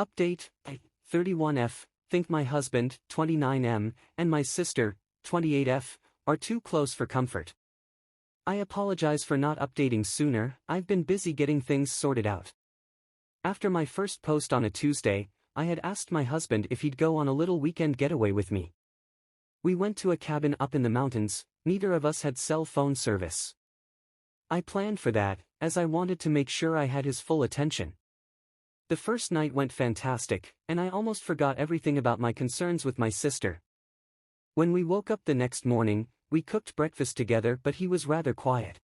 Update, 31F, think my husband, 29M, and my sister, 28F, are too close for comfort. I apologize for not updating sooner, I've been busy getting things sorted out. After my first post on a Tuesday, I had asked my husband if he'd go on a little weekend getaway with me. We went to a cabin up in the mountains, neither of us had cell phone service. I planned for that, as I wanted to make sure I had his full attention. The first night went fantastic, and I almost forgot everything about my concerns with my sister. When we woke up the next morning, we cooked breakfast together, but he was rather quiet.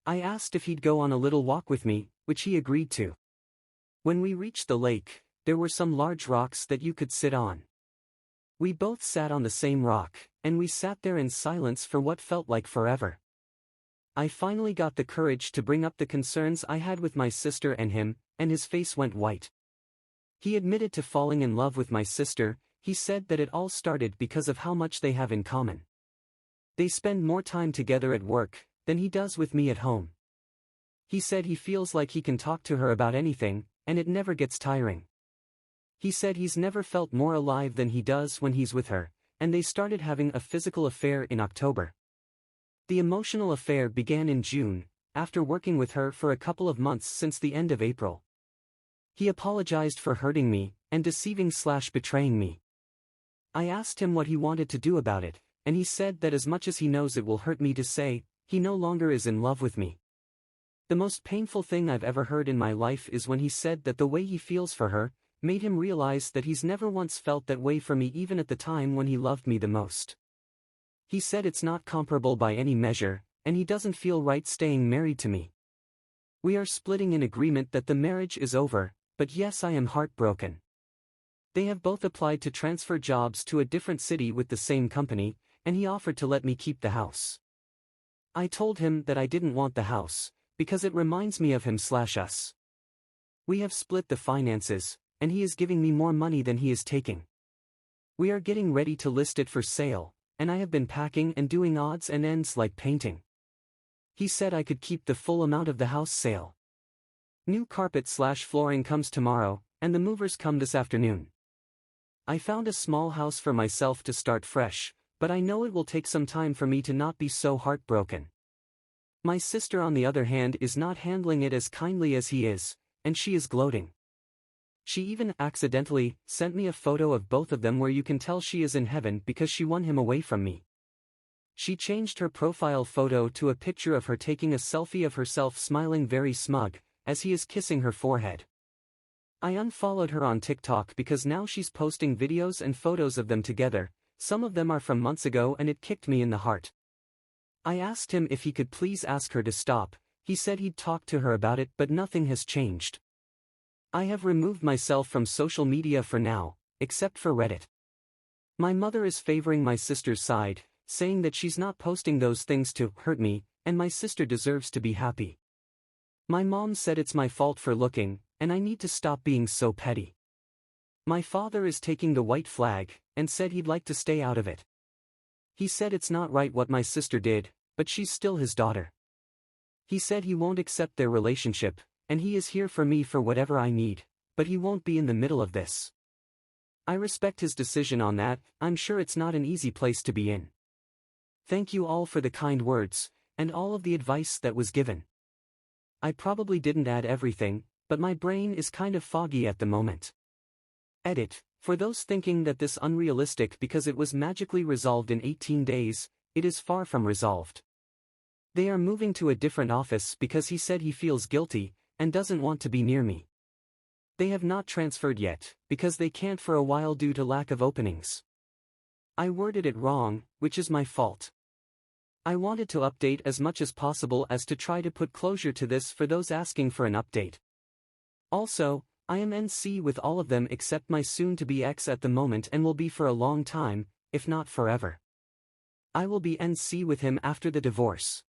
I asked if he'd go on a little walk with me, which he agreed to. When we reached the lake, there were some large rocks that you could sit on. We both sat on the same rock, and we sat there in silence for what felt like forever. I finally got the courage to bring up the concerns I had with my sister and him, and his face went white. He admitted to falling in love with my sister. He said that it all started because of how much they have in common. They spend more time together at work than he does with me at home. He said he feels like he can talk to her about anything, and it never gets tiring. He said he's never felt more alive than he does when he's with her, and they started having a physical affair in October. The emotional affair began in June, after working with her for a couple of months since the end of April. He apologized for hurting me, and deceiving/betraying me. I asked him what he wanted to do about it, and he said that as much as he knows it will hurt me to say, he no longer is in love with me. The most painful thing I've ever heard in my life is when he said that the way he feels for her made him realize that he's never once felt that way for me, even at the time when he loved me the most. He said it's not comparable by any measure, and he doesn't feel right staying married to me. We are splitting in agreement that the marriage is over, but yes, I am heartbroken. They have both applied to transfer jobs to a different city with the same company, and he offered to let me keep the house. I told him that I didn't want the house, because it reminds me of him/us. We have split the finances, and he is giving me more money than he is taking. We are getting ready to list it for sale, and I have been packing and doing odds and ends like painting. He said I could keep the full amount of the house sale. New carpet/flooring comes tomorrow, and the movers come this afternoon. I found a small house for myself to start fresh, but I know it will take some time for me to not be so heartbroken. My sister, on the other hand, is not handling it as kindly as he is, and she is gloating. She even accidentally sent me a photo of both of them where you can tell she is in heaven because she won him away from me. She changed her profile photo to a picture of her taking a selfie of herself smiling very smug, as he is kissing her forehead. I unfollowed her on TikTok because now she's posting videos and photos of them together. Some of them are from months ago, and it kicked me in the heart. I asked him if he could please ask her to stop. He said he'd talk to her about it, but nothing has changed. I have removed myself from social media for now, except for Reddit. My mother is favoring my sister's side, saying that she's not posting those things to hurt me, and my sister deserves to be happy. My mom said it's my fault for looking, and I need to stop being so petty. My father is taking the white flag, and said he'd like to stay out of it. He said it's not right what my sister did, but she's still his daughter. He said he won't accept their relationship, and he is here for me for whatever I need, but he won't be in the middle of this. I respect his decision on that. I'm sure it's not an easy place to be in. Thank you all for the kind words, and all of the advice that was given. I probably didn't add everything, but my brain is kind of foggy at the moment. Edit. For those thinking that this unrealistic because it was magically resolved in 18 days, it is far from resolved. They are moving to a different office because he said he feels guilty, and doesn't want to be near me. They have not transferred yet, because they can't for a while due to lack of openings. I worded it wrong, which is my fault. I wanted to update as much as possible as to try to put closure to this for those asking for an update. Also, I am NC with all of them except my soon-to-be ex at the moment, and will be for a long time, if not forever. I will be NC with him after the divorce.